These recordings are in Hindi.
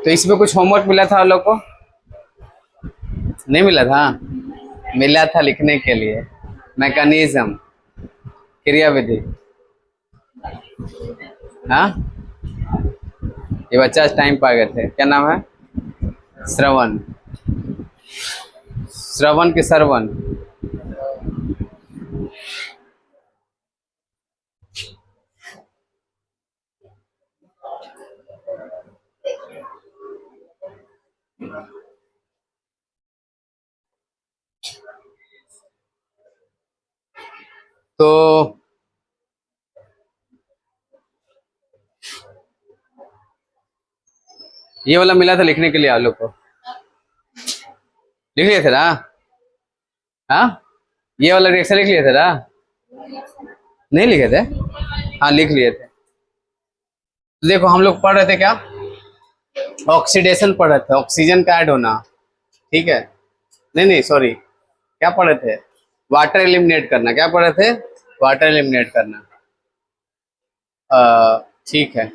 तो इसमें कुछ होमवर्क मिला था आप लोग को? नहीं मिला था? मिला था लिखने के लिए। मैकेनिज्म, क्रियाविधि। हाँ, ये बच्चा आज टाइम पा गए थे। क्या नाम है? श्रवण। श्रवण के सरवन। तो ये वाला मिला था लिखने के लिए आप लोग को, लिख लिए थे ना? हाँ, ये वाला रिएक्शन लिख लिए थे ना? नहीं लिखे थे? हाँ, लिख लिए थे। तो देखो हम लोग पढ़ रहे थे क्या? ऑक्सीडेशन पढ़ रहे थे, ऑक्सीजन का ऐड होना। ठीक है, नहीं नहीं सॉरी, क्या पढ़ रहे थे? वाटर एलिमिनेट करना। क्या पढ़ रहे थे? वाटर एलिमिनेट करना। ठीक है,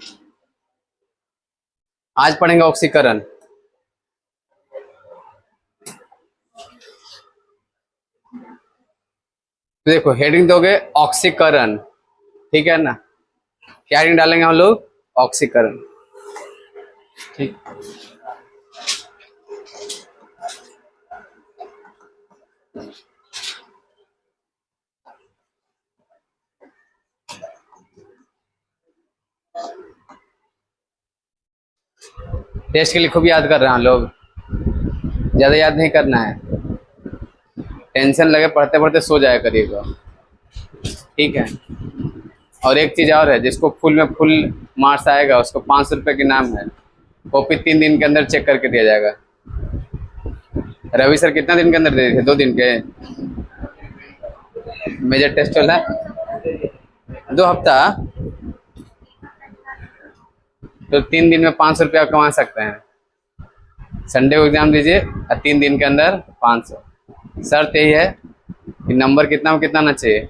आज पढ़ेंगे ऑक्सीकरण। तो देखो हेडिंग दोगे ऑक्सीकरण, ठीक है ना? क्या हेडिंग डालेंगे हम लोग? ऑक्सीकरण। ठीक, टेस्ट के लिए खूब याद कर रहे हैं हम लोग, ज्यादा याद नहीं करना है। टेंशन लगे पढ़ते पढ़ते सो जाया करिएगा, ठीक है? और एक चीज और है, जिसको फुल में फुल मार्क्स आएगा उसको 500 रुपये के नाम है। कॉपी 3 दिन के अंदर चेक करके दिया जाएगा। रवि सर कितना दिन के अंदर दे दिए थे? 2 दिन के? मेजर टेस्ट चल रहा है 2 हफ्ता, तो 3 दिन में 500 रुपया कमा सकते हैं। संडे को एग्जाम दीजिए और 3 दिन के अंदर 500। शर्त यही है कि नंबर कितना में कितना आना चाहिए?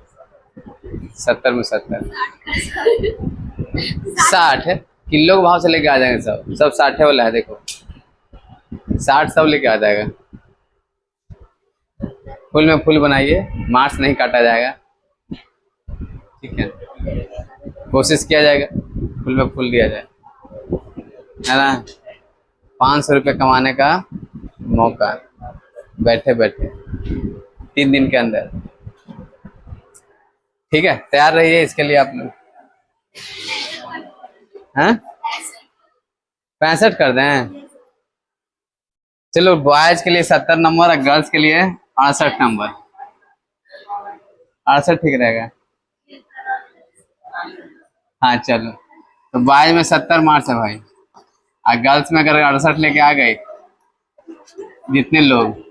70 में 70। 60 किलो के भाव से लेके आ जाएंगे सब, सब 60 वाला है। देखो 60 सब लेके आ जाएगा। फुल में फुल बनाइए, मार्क्स नहीं काटा जाएगा, ठीक है? कोशिश किया जाएगा फुल में फुल दिया जाए, है ना? 500 रुपये कमाने का मौका बैठे बैठे 3 दिन के अंदर, ठीक है? तैयार रहिए इसके लिए आप लोग। हैं 65 कर दें? चलो बॉयज के लिए 70 नंबर और गर्ल्स के लिए 68 नंबर। 68 ठीक रहेगा? हाँ चलो, तो बॉयज में 70 मार्क्स है भाई, और गर्ल्स में अगर 68 लेके आ गए, जितने लोग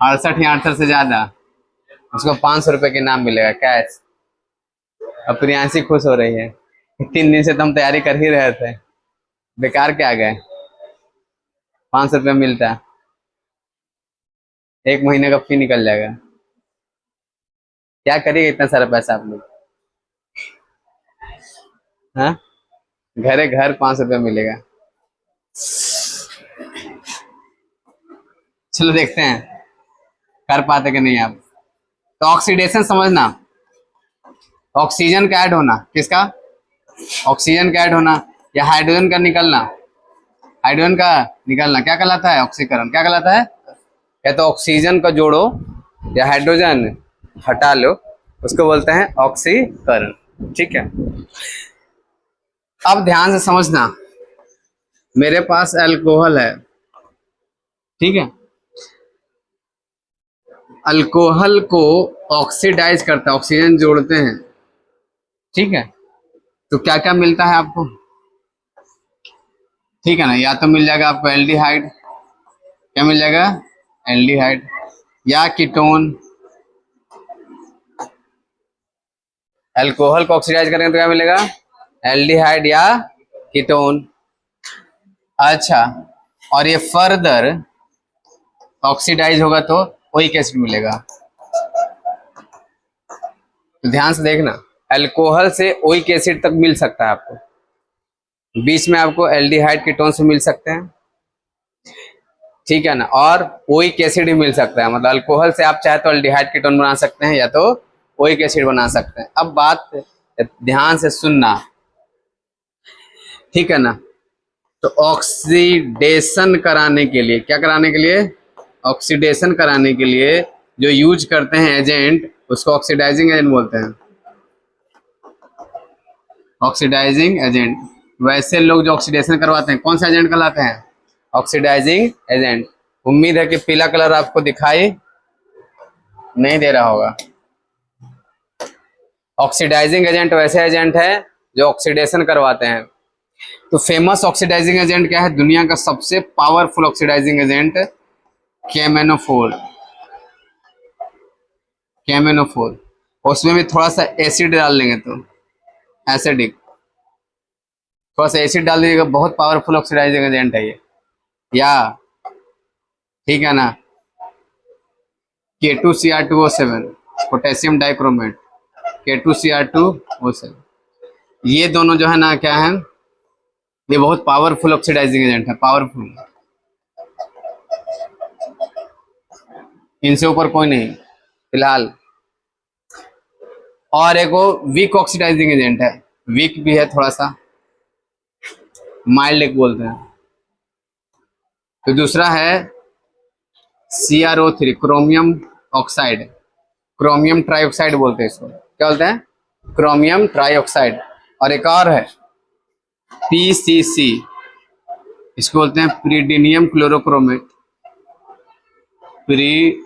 68 या 68 से ज्यादा, उसको 500 रुपये के नाम मिलेगा कैश। अब प्रियांशी खुश हो रही है, 3 दिन से तो हम तैयारी कर ही रहे थे, बेकार के आ गए। 500 रुपये मिलता है, 1 महीने का फी निकल जाएगा। क्या करिएगा इतना सारा पैसा आप लोग? हाँ, घरे घर 500 रुपये मिलेगा। चलो देखते हैं कर पाते कि नहीं आप। तो ऑक्सीडेशन समझना, ऑक्सीजन का ऐड होना। किसका? ऑक्सीजन का ऐड होना या हाइड्रोजन का निकलना। हाइड्रोजन का निकलना क्या कहलाता है? ऑक्सीकरण। क्या कहलाता है? या तो ऑक्सीजन का जोड़ो या हाइड्रोजन हटा लो, उसको बोलते हैं ऑक्सीकरण, ठीक है? अब ध्यान से समझना, मेरे पास अल्कोहल है, ठीक है? अल्कोहल को ऑक्सीडाइज करता है, ऑक्सीजन जोड़ते हैं, ठीक है? तो क्या क्या मिलता है आपको? ठीक है ना? या तो मिल जाएगा आपको एल्डिहाइड। क्या मिल जाएगा? एल्डिहाइड या कीटोन। अल्कोहल को ऑक्सीडाइज करेंगे तो क्या मिलेगा? एल्डिहाइड या कीटोन। अच्छा, और ये फर्दर ऑक्सीडाइज होगा तो ओइक एसिड मिलेगा। तो ध्यान से देखना, अल्कोहल से ओइक एसिड तक मिल सकता है आपको, बीच में आपको एल्डिहाइड कीटोन्स मिल सकते हैं, ठीक है ना, और ओइक एसिड भी मिल सकता है। मतलब अल्कोहल से आप चाहे तो एल्डिहाइड कीटोन बना सकते हैं या तो ओइक एसिड बना सकते हैं। अब बात ध्यान से सुनना, ठीक है ना। तो ऑक्सीडेशन कराने के लिए, क्या कराने के लिए, ऑक्सीडेशन कराने के लिए जो यूज करते हैं एजेंट, उसको ऑक्सीडाइजिंग एजेंट बोलते हैं, ऑक्सीडाइजिंग एजेंट। वैसे लोग जो ऑक्सीडेशन करवाते हैं कौन सा एजेंट कहलाते हैं, ऑक्सीडाइजिंग एजेंट। उम्मीद है कि पीला कलर आपको दिखाई नहीं दे रहा होगा। ऑक्सीडाइजिंग एजेंट वैसे एजेंट है जो ऑक्सीडेशन करवाते हैं। तो फेमस ऑक्सीडाइजिंग एजेंट क्या है, दुनिया का सबसे पावरफुल ऑक्सीडाइजिंग एजेंट कैमेनोफोर, कैमेनोफोर। उसमें भी थोड़ा सा एसिड डाल लेंगे तो एसिडिक, थोड़ा सा एसिड डाल दीजिएगा, बहुत पावरफुल ऑक्सीडाइजिंग एजेंट है ये। या ठीक है ना, K2Cr2O7 पोटेशियम डाइक्रोमेट, K2Cr2O7, ये दोनों जो है ना क्या है, ये बहुत पावरफुल ऑक्सीडाइजिंग एजेंट है, पावरफुल। इनसे ऊपर कोई नहीं फिलहाल। और एक वो वीक ऑक्सीडाइजिंग एजेंट है, वीक भी है थोड़ा सा, माइल्ड एक बोलते हैं। तो दूसरा है CrO3 chromium oxide, chromium trioxide बोलते हैं इसको, क्या बोलते हैं, क्रोमियम ट्राइऑक्साइड। और एक और है PCC, इसको बोलते हैं प्रीडिनियम क्लोरोक्रोमेट, प्रीडिनियम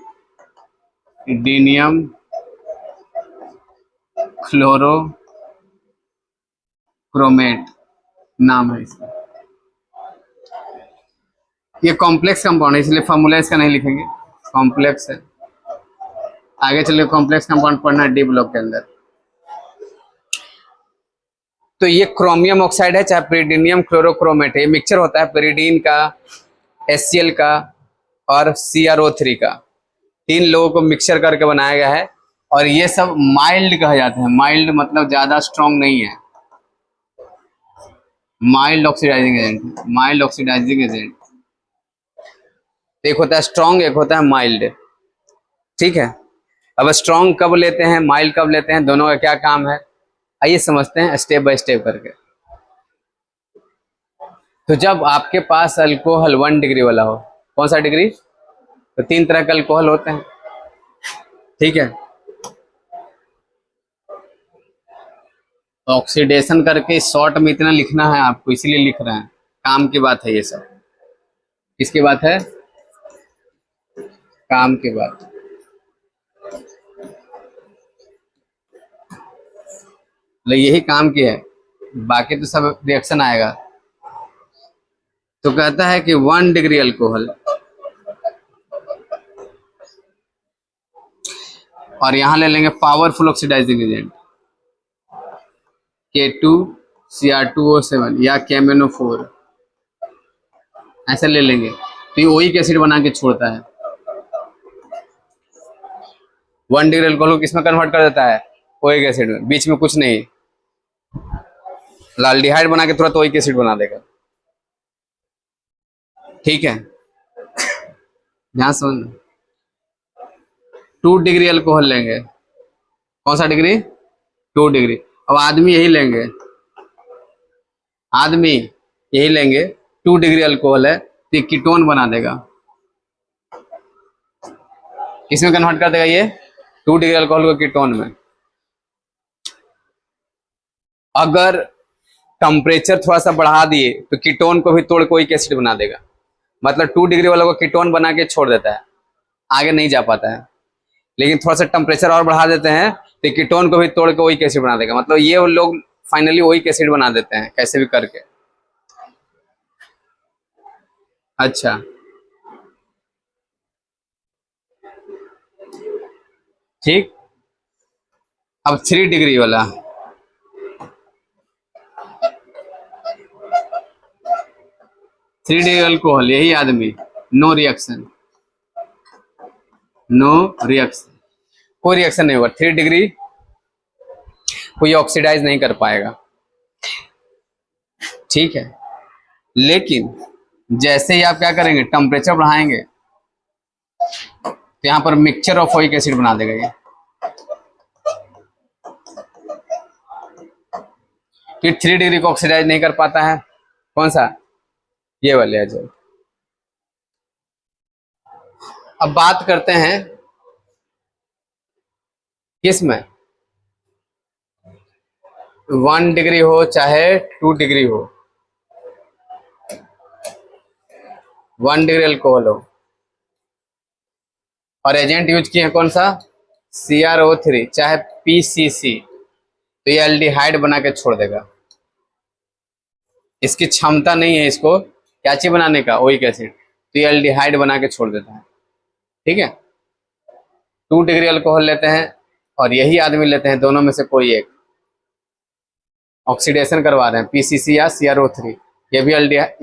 क्लोरोक्रोमेट नाम है इसका। ये कॉम्प्लेक्स कंपाउंड है इसलिए फॉर्मूला इसका नहीं लिखेंगे, कॉम्प्लेक्स है। आगे चलिए कॉम्प्लेक्स कंपाउंड पढ़ना है डी ब्लॉक के अंदर। तो ये क्रोमियम ऑक्साइड है चाहे प्रीडिनियम क्लोरोक्रोमेट है, ये मिक्सचर होता है pyridine का, HCl का और CrO3 का, तीन लोगों को मिक्सचर करके बनाया गया है। और ये सब माइल्ड कहे जाते हैं, माइल्ड मतलब ज्यादा स्ट्रॉन्ग नहीं है, mild oxidising agent, mild oxidising agent. एक होता है स्ट्रॉन्ग, एक होता है माइल्ड, ठीक है। अब स्ट्रॉन्ग कब लेते हैं, माइल्ड कब लेते हैं, दोनों का क्या काम है, आइए समझते हैं स्टेप बाय स्टेप करके। तो जब आपके पास अल्कोहल 1 डिग्री वाला हो, कौन सा डिग्री, तो तीन तरह के अल्कोहल होते हैं, ठीक है। ऑक्सीडेशन करके शॉर्ट में इतना लिखना है आपको, इसीलिए लिख रहे हैं, काम की बात है ये सब। किसकी बात है, काम की बात। यही काम की है, बाकी तो सब रिएक्शन आएगा। तो कहता है कि 1 डिग्री अल्कोहल, और यहां ले लेंगे पावरफुल ऑक्सीडाइजिंग एजेंट K2Cr2O7 या कैमेनोफोर, ऐसे ले लेंगे। तो ये ओइक एसिड बना के छोड़ता है, 1 डिग्री अल्कोहल को किसमें कन्वर्ट कर देता है, ओइक एसिड में, बीच में कुछ नहीं, लाल्डिहाइड बना के तुरंत ओइक एसिड बना देगा, ठीक है। ध्यान सुन, 2 डिग्री अल्कोहल लेंगे, कौन सा डिग्री, 2 डिग्री। अब आदमी यही लेंगे, आदमी यही लेंगे, 2 डिग्री अल्कोहल है तो कीटोन बना देगा, किसमें कन्वर्ट कर देगा ये, 2 डिग्री अल्कोहल को कीटोन में। अगर टेम्परेचर थोड़ा सा बढ़ा दिए तो कीटोन को भी तोड़ कोई एसिड बना देगा, मतलब 2 डिग्री वाला को कीटोन बना के छोड़ देता है, आगे नहीं जा पाता है। लेकिन थोड़ा सा टेम्परेचर और बढ़ा देते हैं तो कीटोन को भी तोड़ के वही एसिड बना देगा, मतलब ये वो लोग फाइनली वही एसिड बना देते हैं कैसे भी करके। अच्छा, ठीक। अब 3 डिग्री वाला, 3 डिग्री अल्कोहल, यही आदमी, नो रिएक्शन, नो रिएक्शन, कोई रिएक्शन नहीं होगा, 3 डिग्री कोई ऑक्सीडाइज नहीं कर पाएगा, ठीक है, लेकिन जैसे ही आप क्या करेंगे, टेम्परेचर बढ़ाएंगे, तो यहाँ पर मिक्सचर ऑफ ओइक एसिड बना देगा ये। फिर 3 डिग्री को ऑक्सीडाइज नहीं कर पाता है, कौन सा, ये वाले एजेंट। अब बात करते हैं किस में, 1 डिग्री हो चाहे 2 डिग्री हो, 1 डिग्री अल्कोहल हो, और एजेंट यूज किए हैं कौन सा, CrO3 चाहे PCC, तो ये एल्डिहाइड बना के छोड़ देगा। इसकी क्षमता नहीं है इसको क्या चीज बनाने का, ओइक एसिड, तो ये एल्डिहाइड बना के छोड़ देता है। ठीक है, 2 डिग्री अल्कोहल लेते हैं और यही आदमी लेते हैं, दोनों में से कोई एक ऑक्सीडेशन करवा रहे हैं, PCC या CrO3, ये भी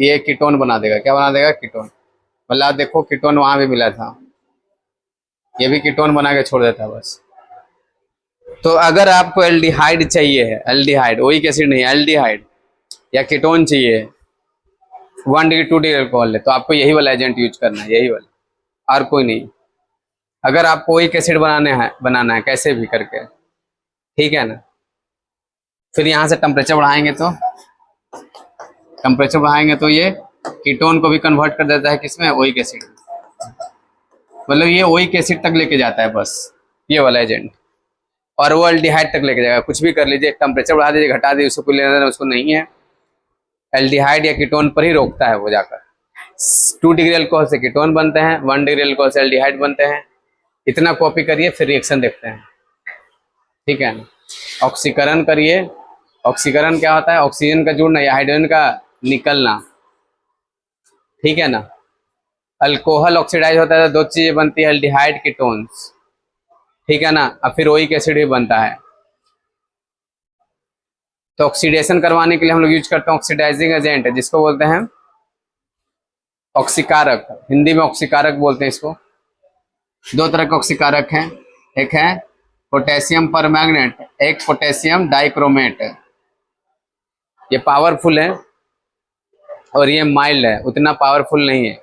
ये कीटोन बना देगा। क्या बना देगा, कीटोन। मतलब आप देखो कीटोन वहां भी मिला था, ये भी कीटोन बना के छोड़ देता है बस। तो अगर आपको एल्डिहाइड चाहिए है, एल्डिहाइड, ओइक एसिड नहीं, एल्डिहाइड या कीटोन चाहिए, 1 डिग्री 2 डिग्री अल्कोहल है, तो आपको यही वाला एजेंट यूज करना है, यही वाला, और कोई नहीं। अगर आपको ओइक एसिड बनाना है कैसे भी करके, ठीक है ना, फिर यहाँ से टेम्परेचर बढ़ाएंगे, तो टेम्परेचर बढ़ाएंगे तो ये कीटोन को भी कन्वर्ट कर देता है किसमें, ओइक एसिड। मतलब ये ओइक एसिड तक लेके जाता है बस, ये वाला एजेंट, और वो एल्डिहाइड तक लेके जाएगा। कुछ भी कर लीजिए, टेम्परेचर बढ़ा दीजिए, घटा दीजिए, उसको लेना देना उसको नहीं है, एल्डिहाइड या कीटोन पर ही रोकता है वो जाकर। 2 डिग्री अल्कोहल से कीटोन बनते हैं, 1 डिग्री अल्कोहल से एल्डिहाइड बनते हैं। इतना कॉपी करिए, फिर रिएक्शन देखते हैं, ठीक है ना। ऑक्सीकरण करिए, ऑक्सीकरण क्या होता है, ऑक्सीजन का जुड़ना या हाइड्रोजन का निकलना, ठीक है ना। अल्कोहल ऑक्सीडाइज होता है तो दो चीजें बनती है, एल्डिहाइड कीटोन्स, ठीक है ना, और फिर ओइक एसिड भी बनता है। तो ऑक्सीडेशन करवाने के लिए हम लोग यूज करते हैं ऑक्सीडाइजिंग एजेंट, जिसको बोलते हैं ऑक्सीकारक, हिंदी में ऑक्सीकारक बोलते हैं इसको। दो तरह के ऑक्सीकारक हैं, एक है पोटेशियम परमैंगनेट, एक पोटेशियम डाइक्रोमेट। ये पावरफुल है और ये माइल्ड है, उतना पावरफुल नहीं है।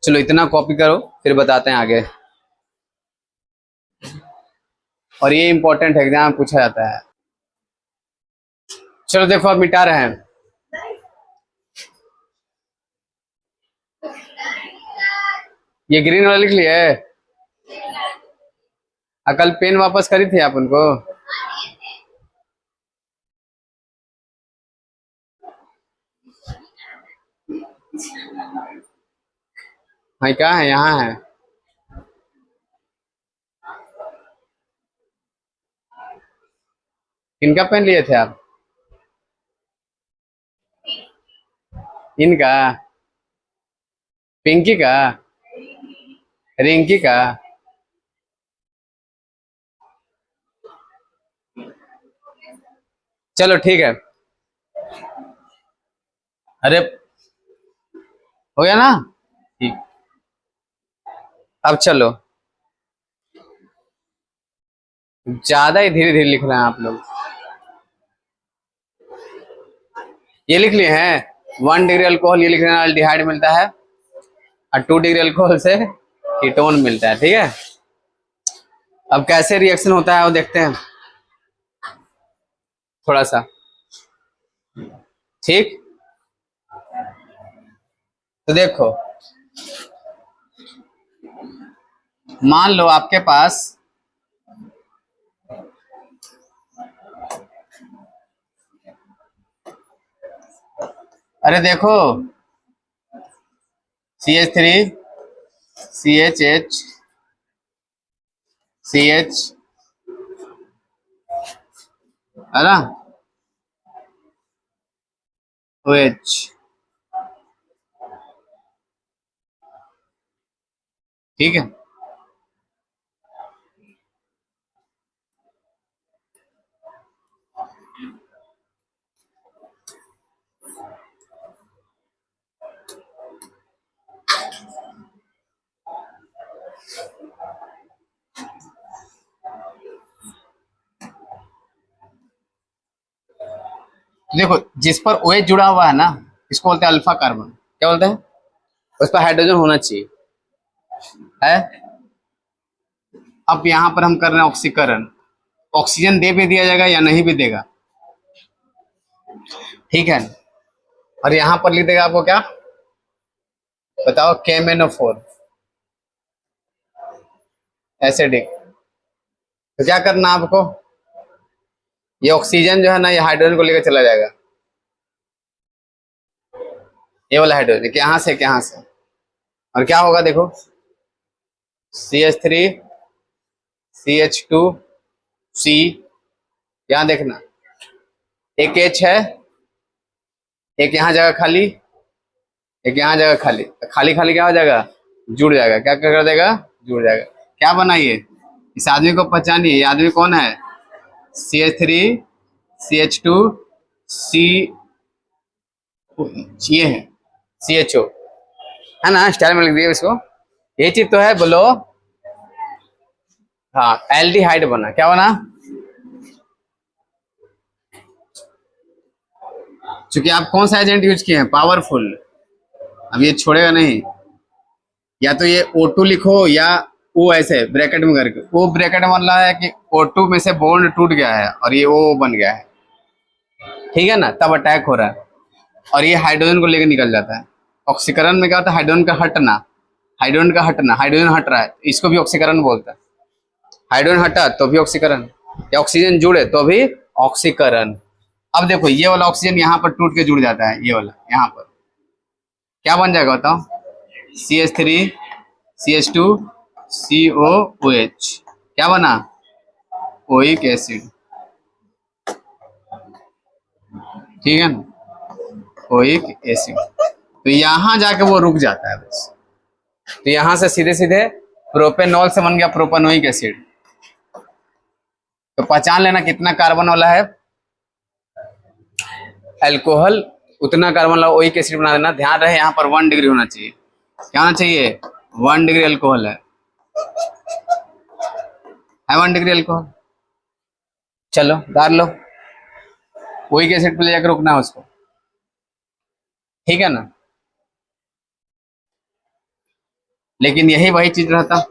चलो इतना कॉपी करो, फिर बताते हैं आगे। और ये इंपॉर्टेंट एग्जाम पूछा जाता है। चलो देखो अब मिटा रहे हैं। ये ग्रीन वाला लिख लिया है, कल पेन वापस करी थी आप उनको। हाँ क्या है, यहाँ है। किनका पेन लिए थे आप, इनका, पिंकी का, रिंकी का। चलो ठीक है, अरे हो गया ना, ठीक। अब चलो, ज्यादा ही धीरे धीरे लिख रहे हैं आप लोग। ये लिख लिए हैं 1 डिग्री अल्कोहल, ये लिख रहे हैं एल्डिहाइड मिलता है, और 2 डिग्री अल्कोहल से कीटोन मिलता है, ठीक है। अब कैसे रिएक्शन होता है वो देखते हैं थोड़ा सा, ठीक। तो देखो, मान लो आपके पास अरे देखो CH3 CHH CH है ना, OH, ठीक है। देखो जिस पर OH जुड़ा हुआ है ना, इसको बोलते हैं अल्फा कार्बन। क्या बोलते हैं? उस पर हाइड्रोजन होना चाहिए है। अब यहाँ पर हम कर रहे हैं ऑक्सीकरण। ऑक्सीजन दे भी दिया जाएगा या नहीं भी देगा, ठीक है। और यहाँ पर लिख देगा आपको क्या, बताओ, KMnO4 एसिडिक। तो क्या करना आपको, ये ऑक्सीजन जो है ना, ये हाइड्रोजन को लेकर चला जाएगा, ये वाला हाइड्रोजन यहाँ से, और क्या होगा देखो, CH3 CH2C, यहाँ देखना, एक H है, एक यहाँ जगह खाली, एक यहाँ जगह खाली, खाली खाली क्या हो जाएगा, जुड़ जाएगा। क्या क्या कर देगा, जुड़ जाएगा। क्या बना ये, इस आदमी को पहचानिए, ये आदमी कौन है, CH3 CH2C, ये है CHO, है ना, स्टाइल में लिख दिया इसको। ये चीज तो है, बोलो। हाँ, एल्डिहाइड बना। क्या बना, चूंकि आप कौन सा एजेंट यूज किए हैं, पावरफुल, अब ये छोड़ेगा नहीं। या तो ये O2 लिखो, या O ऐसे ब्रैकेट में करके, O ब्रैकेट में मतलब है कि O2 में से बॉन्ड टूट गया है और ये O बन गया है, ठीक है ना, तब अटैक हो रहा है और ये हाइड्रोजन को लेकर निकल जाता है। ऑक्सीकरण में क्या होता है, हाइड्रोजन का हटना, हाइड्रोजन का हटना, हाइड्रोजन हट रहा है, इसको भी ऑक्सीकरण बोलता है। हाइड्रोजन हटा तो भी ऑक्सीकरण, या ऑक्सीजन जुड़े तो भी ऑक्सीकरण। अब देखो ये वाला ऑक्सीजन यहाँ पर टूट के जुड़ जाता है, ये वाला यहाँ पर क्या बन जाएगा बताओ, CH3 CH2 COOH, क्या बना, ओइक एसिड, ठीक है ना, ओइक एसिड। तो यहाँ जाके वो रुक जाता है बस। तो यहाँ से सीधे सीधे प्रोपेनॉल से बन गया प्रोपेनोइक एसिड। तो पहचान लेना कितना कार्बन वाला है अल्कोहल, उतना कार्बन वाला ओइक एसिड बना देना। ध्यान रहे यहाँ पर 1 डिग्री होना चाहिए। क्या होना चाहिए, 1 डिग्री अल्कोहल है 1 डिग्री अल्कोहल। चलो डाल लो, ओइक एसिड पे ले जाकर रुकना है उसको, ठीक है ना। लेकिन यही वही चीज रहता,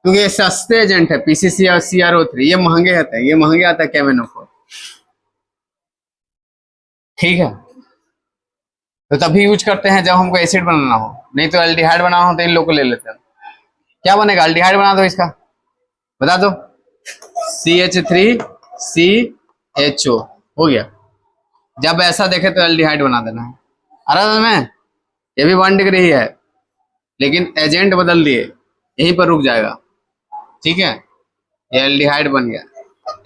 क्योंकि ये सस्ते एजेंट है, PCC और CrO3, ये महंगे होते हैं, ये महंगे आता है KMnO4, ठीक है। तो तभी यूज करते हैं जब हमको एसिड बनाना हो, नहीं तो एल्डिहाइड बनाना हो तो इन लोग को ले लेते हैं। क्या बनेगा, एल्डिहाइड बना दो इसका, बता दो, CH3CHO हो गया। जब ऐसा देखे तो एल्डिहाइड बना देना है। अरे में ये भी 1 डिग्री ही है, लेकिन एजेंट बदल दिए, यहीं पर रुक जाएगा, ठीक है। ये एल्डिहाइड बन गया।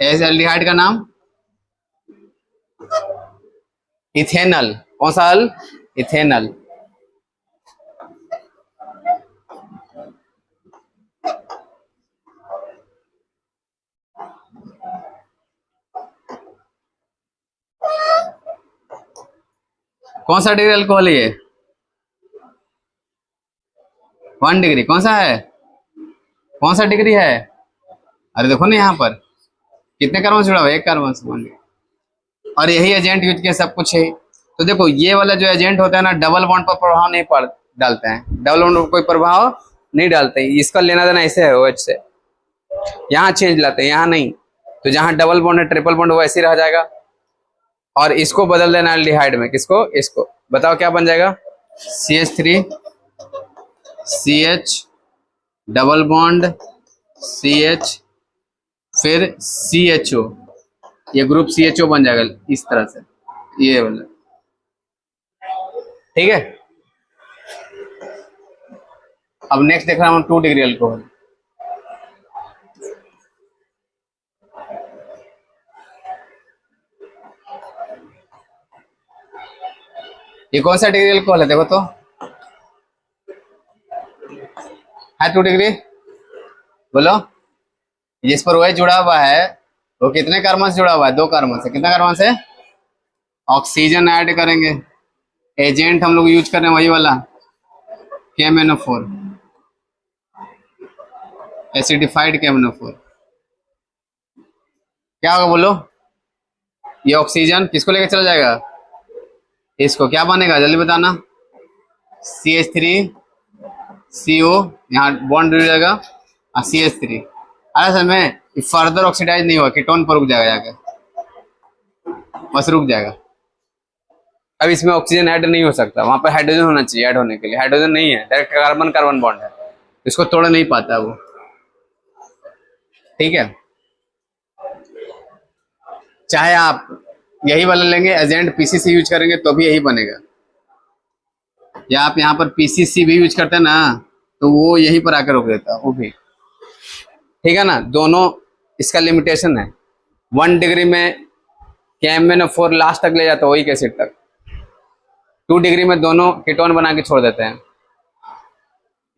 एस एल्डिहाइड का नाम इथेनल। कौन सा अल, इथेनल। कौन सा डिग्री अल्कोहल है ये, 1 डिग्री। कौन सा है, कौन सा डिग्री है, अरे देखो ना यहाँ पर कितने कार्बन से जुड़ा हुआ है, 1 कार्बन से 1 डिग्री। और यही एजेंट यूज किया, सब कुछ है। तो देखो ये वाला जो एजेंट होता है ना, डबल बॉन्ड पर प्रभाव नहीं पड़ डालते हैं, डबल बॉन्ड पर कोई प्रभाव नहीं डालते हैं। इसका लेना देना ऐसे है OH से, यहाँ चेंज लाते हैं, यहाँ नहीं। तो जहाँ डबल बॉन्ड है, ट्रिपल बॉन्ड, वैसे ही रह जाएगा। और इसको बदल देना एल्डिहाइड में, किसको, इसको। बताओ क्या बन जाएगा, CH3 CH double bond CH फिर CHO, ये ग्रुप CHO बन जाएगा इस तरह से, ये वाला, ठीक है। अब नेक्स्ट देख रहा हूँ 2 डिग्री अल्कोहल। ये कौन सा डिग्री अल्कोहल है, देखो तो, है 2 डिग्री, बोलो। जिस पर OH जुड़ा हुआ है वो कितने कार्बन से जुड़ा हुआ है? 2 कार्बन से। कितना कार्बन से? ऑक्सीजन ऐड करेंगे। एजेंट हम लोग यूज कर रहे हैं वही वाला KMnO4, एसिडिफाइड KMnO4। क्या होगा बोलो? ये ऑक्सीजन किसको लेकर चला जाएगा? इसको। क्या बनेगा जल्दी बताना? CH3CO, यहाँ बॉन्ड जुड़ जाएगा और CH3। अरे सर में फर्दर ऑक्सीडाइज नहीं हुआ, कीटोन पर रुक जाएगा जाकर, बस रुक जाएगा। अब इसमें ऑक्सीजन ऐड नहीं हो सकता, वहां पर हाइड्रोजन होना चाहिए ऐड होने के लिए। हाइड्रोजन नहीं है, डायरेक्ट कार्बन कार्बन बॉन्ड है, इसको तोड़ नहीं पाता वो। ठीक है, चाहे आप यही वाला लेंगे एजेंट PCC यूज करेंगे तो भी यही बनेगा, या आप यहाँ पर PCC भी यूज करते हैं ना तो वो यहीं पर आकर रोक देता है वो भी। ठीक है ना, दोनों इसका लिमिटेशन है। 1 डिग्री में KMnO4 लास्ट तक ले जाता है वही एसिड तक, 2 डिग्री में दोनों कीटोन बना के छोड़ देते हैं।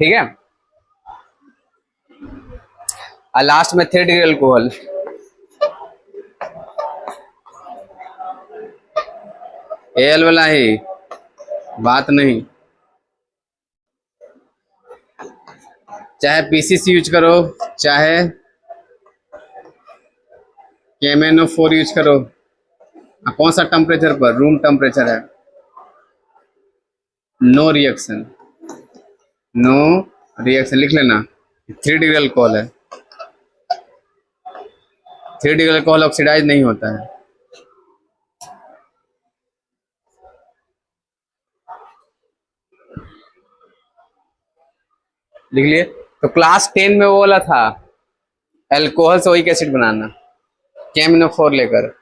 ठीक है, और लास्ट में 3 डिग्री अल्कोहल। एल वाला ही बात नहीं, चाहे PCC यूज करो चाहे KMnO4 यूज करो। कौन सा टेम्परेचर पर? रूम टेम्परेचर है। नो रिएक्शन, नो रिएक्शन लिख लेना। 3 डिग्री अल्कोहल है, 3 डिग्री अल्कोहल ऑक्सीडाइज नहीं होता है। लिख लिए? तो क्लास 10 में वो वाला था अल्कोहल से ओइक एसिड बनाना, KMnO4 लेकर।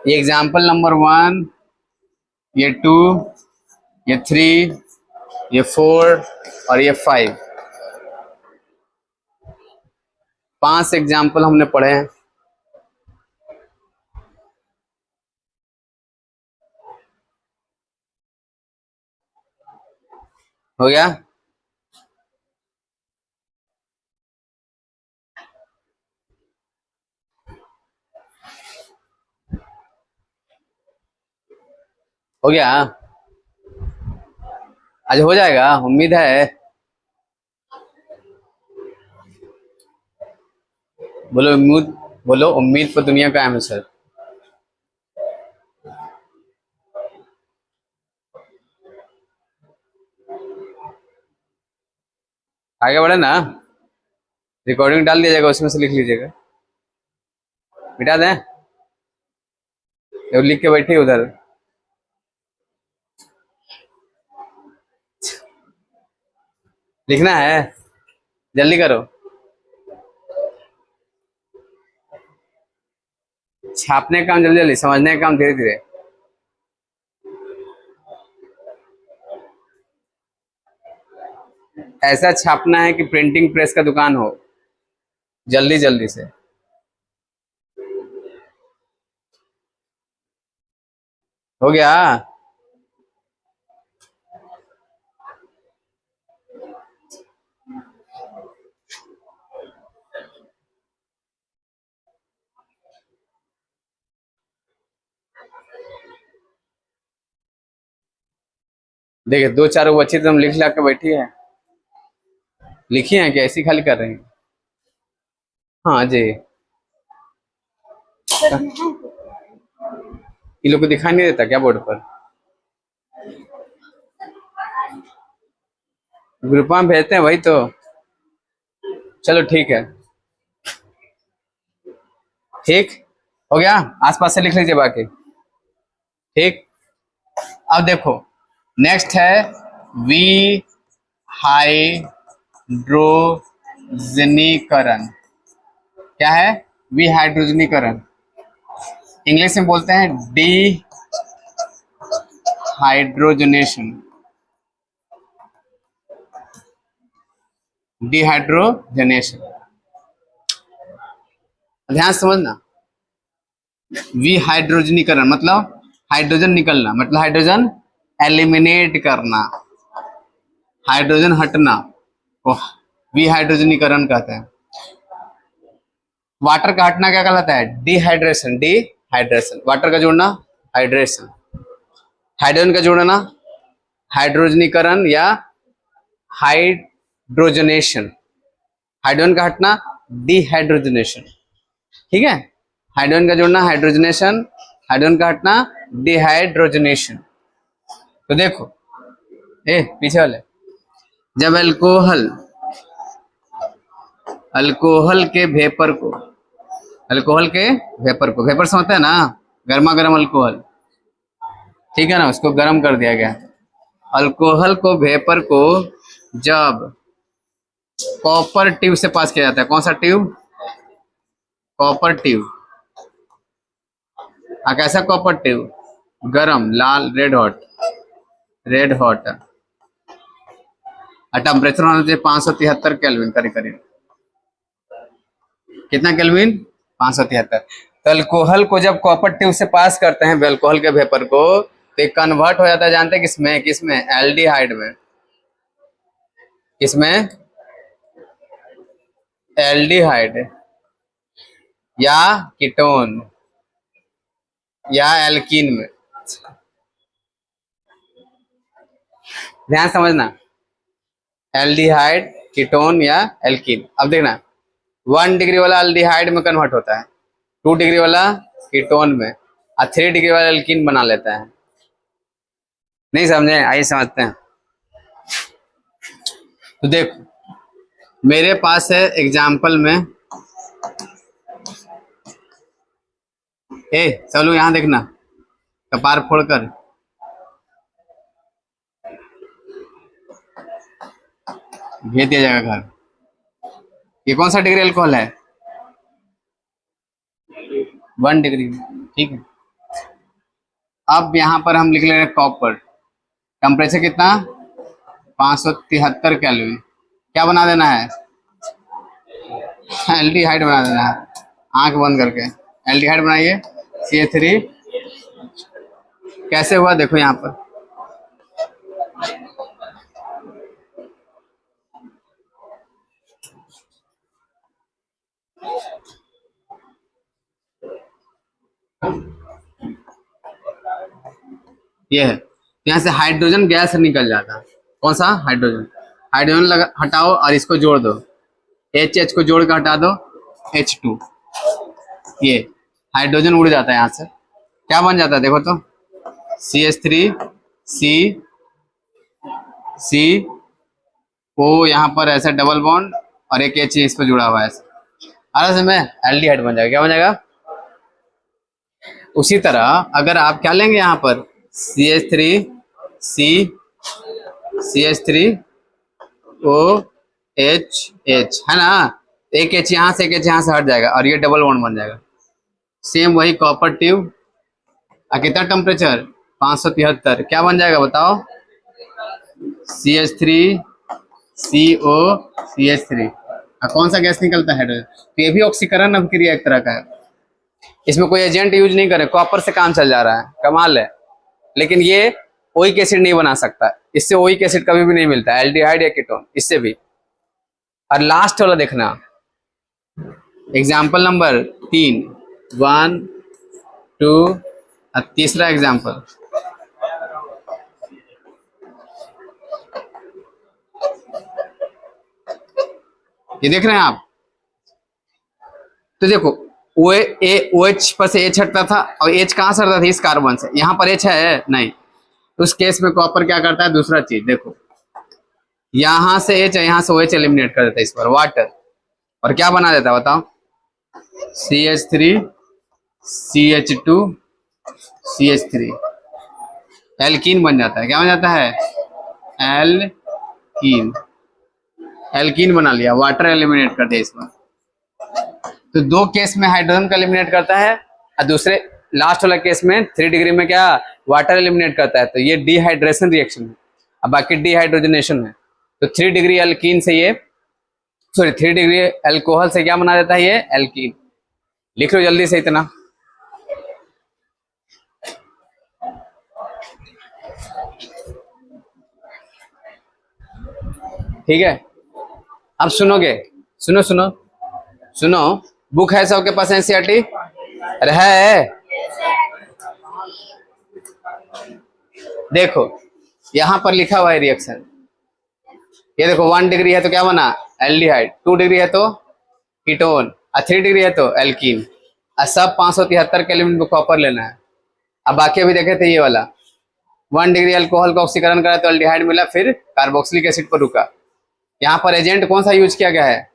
ये एग्जाम्पल नंबर 1, ये 2, ये 3, ये 4 और ये 5, 5 एग्जाम्पल हमने पढ़े हैं। हो गया? हो गया? आज हो जाएगा, उम्मीद है। बोलो उम्मीद, बोलो उम्मीद पर दुनिया का है सर। आगे बढ़े ना, रिकॉर्डिंग डाल दिया जाएगा, उसमें से लिख लीजिएगा। मिटा दें? तो लिख के बैठिए उधर। लिखना है, जल्दी करो। छापने का काम जल्दी जल्दी, समझने का काम धीरे धीरे। ऐसा छापना है कि प्रिंटिंग प्रेस का दुकान हो, जल्दी जल्दी से। हो गया? देखिए 2-4 वो अच्छी तरह लिख ला के बैठी है। लिखी है क्या? ऐसी खाली कर रही है? हाँ जी, इन लोग को दिखाई नहीं देता क्या बोर्ड पर? ग्रुप में भेजते हैं वही तो। चलो ठीक है, ठीक हो गया। आसपास से लिख लीजिए बाकी। ठीक, अब देखो नेक्स्ट है वी हाइड्रोजनीकरण। क्या है? वी हाइड्रोजनीकरण, इंग्लिश में बोलते हैं डी हाइड्रोजनेशन। डिहाइड्रोजनेशन, ध्यान से समझना। वी हाइड्रोजनीकरण मतलब हाइड्रोजन निकलना, मतलब हाइड्रोजन एलिमिनेट करना। हाइड्रोजन हटना को विहाइड्रोजनीकरण कहते हैं। वाटर का हटना क्या कहलाता है? डिहाइड्रेशन। डिहाइड्रेशन, वाटर का जोड़ना हाइड्रेशन, हाइड्रोजन का जोड़ना हाइड्रोजनीकरण या हाइड्रोजनेशन, हाइड्रोजन का हटना डिहाइड्रोजनेशन। ठीक है, हाइड्रोजन का जोड़ना हाइड्रोजनेशन, हाइड्रोजन का हटना डिहाइड्रोजनेशन। तो देखो पीछे वाले, जब अल्कोहल अल्कोहल के वेपर को, अल्कोहल के वेपर को, वेपर समझते हैं ना, गर्मा गर्म अल्कोहल, ठीक है ना, उसको गर्म कर दिया गया। अल्कोहल को, वेपर को जब कॉपर ट्यूब से पास किया जाता है, कौन सा ट्यूब? Copper tube. कैसा कॉपर ट्यूब? गरम, लाल, red hot, red hot. Temperature होना चाहिए 573 केल्विन करीब करीब। कितना केल्विन? 573। तो अल्कोहल को जब कॉपर ट्यूब से पास करते हैं अल्कोहल के वेपर को, तो एक कन्वर्ट हो जाता है, जानते हैं किसमें? किसमें? एल्डिहाइड में। किसमें? एल्डिहाइड या कीटोन या एल्कीन में। ध्यान समझना, एल्डिहाइड, कीटोन या एल्कीन। अब देखना, 1 डिग्री वाला एल्डिहाइड में कन्वर्ट होता है, 2 डिग्री वाला कीटोन में, और 3 डिग्री वाला एल्कीन बना लेता है। नहीं समझे? आइए समझते हैं। तो देखो, मेरे पास है एग्जाम्पल में, सब लोग यहाँ देखना, कपार फोड़कर, भेज दिया जाएगा घर। ये कौन सा डिग्री अल्कोहल है? 1 डिग्री, ठीक है। अब यहाँ पर हम लिख ले रहे हैं कॉपर, टेम्परेचर कितना? 573 केल्विन। क्या बना देना है? एल्डिहाइड बना देना है, आंख बंद करके एल्डिहाइड बनाइए, CH3। कैसे हुआ देखो यहाँ पर, ये है, यहाँ से हाइड्रोजन गैस निकल जाता है। कौन सा? हाइड्रोजन। हाइड्रोजन लगा, हटाओ और इसको जोड़ दो, H को जोड़ कर हटा दो, H2। ये हाइड्रोजन उड़ जाता है यहाँ से, क्या बन जाता है देखो तो, CH3 C O, यहाँ पर ऐसा डबल बॉन्ड और एक H इस पर जुड़ा हुआ है ऐसा, अरे में एल्डिहाइड बन जाएगा। क्या बन जाएगा? उसी तरह अगर आप क्या लेंगे यहाँ पर, CH3 OH है ना, एक H यहाँ से, एक H यहाँ से हट जाएगा और ये डबल बॉन्ड बन जाएगा। सेम वही कॉपर ट्यूब, कितना टेम्परेचर? 573। क्या बन जाएगा बताओ? CH3 COCH3। कौन सा गैस निकलता है? हाइड्रोजन। तो ये भी ऑक्सीकरण अभिक्रिया एक तरह का है, इसमें कोई एजेंट यूज नहीं करे, कॉपर से काम चल जा रहा है, कमाल है। लेकिन ये ओइक एसिड नहीं बना सकता, इससे ओइक एसिड कभी भी नहीं मिलता, एल्डिहाइड या कीटोन, इससे भी। और लास्ट वाला देखना, एग्जाम्पल नंबर 3, 1 2 और तीसरा एग्जाम्पल, ये देख रहे हैं आप। तो देखो, OH पर से H हटता था और H कहाँ से हटता था? इस कार्बन से। यहाँ पर H है नहीं, उस केस में कॉपर क्या करता है? दूसरा चीज देखो, यहाँ से H है, यहाँ से OH एलिमिनेट कर देता है इस पर, वाटर, और क्या बना देता है बताओ? CH3 CH2 CH3, एल्कीन बन जाता है। क्या बन जाता है? एल्कीन। एल्कीन बना लिया, वाटर एलिमिनेट कर दिया इसमें। तो दो केस में हाइड्रोजन का एलिमिनेट करता है और दूसरे लास्ट वाला केस में 3 डिग्री में क्या? वाटर एलिमिनेट करता है। तो ये डिहाइड्रेशन रिएक्शन है, अब बाकी डिहाइड्रोजनेशन है। तो 3 डिग्री एल्कीन से ये, सॉरी 3 डिग्री अल्कोहल से क्या बना देता है? ये एल्कीन। लिख लो जल्दी से इतना। ठीक है, अब सुनोगे, सुनो सुनो सुनो, बुक है सबके पास एनसीईआरटी? अरे है, देखो यहां पर लिखा हुआ है रिएक्शन, ये देखो 1 डिग्री है तो क्या बना, एल्डिहाइड, 2 डिग्री है तो कीटोन, और 3 डिग्री है तो एल्कीन, और सब 573 के एलिमेंट को कॉपर लेना है। अब बाकी अभी देखे थे ये वाला, 1 डिग्री अल्कोहल का ऑक्सीकरण करा तो एल्डिहाइड मिला, फिर कार्बोक्सिलिक एसिड पर रुका। यहाँ पर एजेंट कौन सा यूज किया गया है,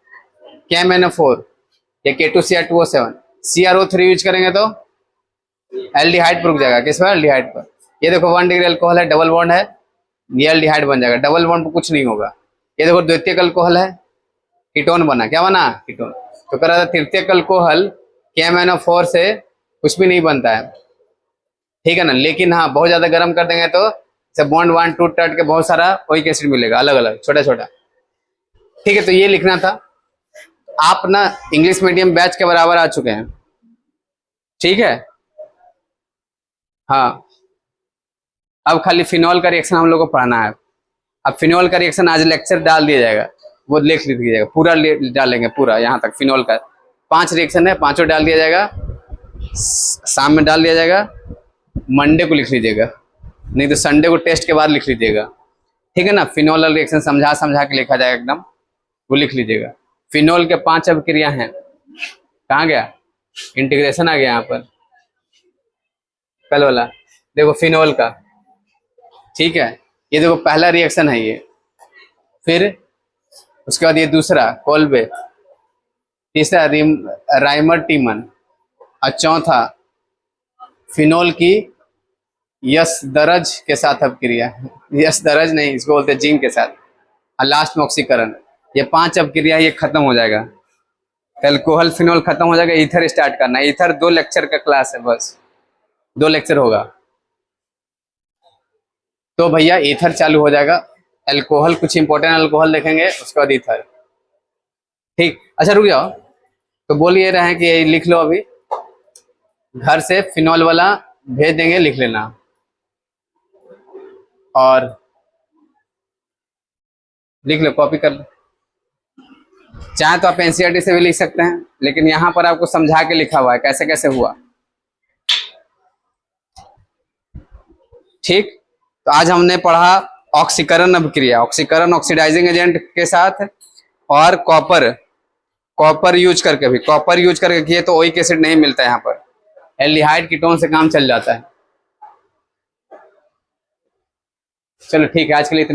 KMnO4 या K2Cr2O7, CrO3 यूज करेंगे तो एल्डिहाइड पर रुक जाएगा, किस पर, एल्डिहाइड पर। ये देखो 1 डिग्री अल्कोहल है, डबल बॉन्ड है, ये एल्डिहाइड बन जाएगा, डबल बॉन्ड पर कुछ नहीं होगा। ये देखो द्वितीयक अल्कोहल है, कीटोन बना, क्या बना, कीटोन। तो कह रहा था तृतीयक अल्कोहल KMnO4 से कुछ भी नहीं बनता है, ठीक है ना। लेकिन हाँ, बहुत ज्यादा गर्म कर देंगे तो बॉन्ड वन टूट टट के बहुत सारा ओइक एसिड मिलेगा, अलग अलग छोटा छोटा, ठीक है। तो ये लिखना था। आप ना इंग्लिश मीडियम बैच के बराबर आ चुके हैं, ठीक है। हाँ, अब खाली फिनॉल का रिएक्शन हम लोग को पढ़ना है। अब फिनॉल का रिएक्शन आज लेक्चर डाल दिया जाएगा, वो लिख लीजिएगा, पूरा डालेंगे पूरा यहाँ तक। फिनॉल का 5 रिएक्शन है, 5 डाल दिया जाएगा, शाम में डाल दिया जाएगा, मंडे को लिख लीजिएगा, नहीं तो संडे को टेस्ट के बाद लिख लीजिएगा, ठीक है ना। फिनॉल रिएक्शन समझा समझा के लिखा जाएगा एकदम, वो लिख लीजिएगा। फिनॉल के 5 अभिक्रिया हैं, कहाँ गया, इंटीग्रेशन आ गया यहाँ पर, कल वाला देखो फिनॉल का, ठीक है। ये देखो पहला रिएक्शन है ये, फिर उसके बाद ये दूसरा कोल्बे, तीसरा राइमर टीमन, और चौथा फिनॉल की यस दरज के साथ अभिक्रिया, यस दरज नहीं, इसको बोलते हैं जिंक के साथ, और लास्ट में ऑक्सीकरण। ये 5 अभिक्रिया ये खत्म हो जाएगा, अल्कोहल फिनॉल खत्म हो जाएगा, ईथर स्टार्ट करना। ईथर 2 लेक्चर का क्लास है, बस 2 लेक्चर होगा तो भैया ईथर चालू हो जाएगा। अल्कोहल, कुछ इंपॉर्टेंट अल्कोहल देखेंगे, उसके बाद ईथर, ठीक। अच्छा रुक जाओ, तो बोल ये रहे हैं कि ये लिख लो, अभी घर से फिनॉल वाला भेज देंगे, लिख लेना। और लिख लो, कॉपी कर लो, चाहे तो आप एनसीईआरटी से भी लिख सकते हैं, लेकिन यहां पर आपको समझा के लिखा हुआ है कैसे कैसे हुआ, ठीक। तो आज हमने पढ़ा ऑक्सीकरण अभिक्रिया, ऑक्सीकरण ऑक्सीडाइजिंग एजेंट के साथ, और कॉपर यूज करके भी, कॉपर यूज करके किए तो ओइक एसिड नहीं मिलता है यहाँ पर, एल्डिहाइड कीटोन से काम चल जाता है। चलो ठीक है, आज के लिए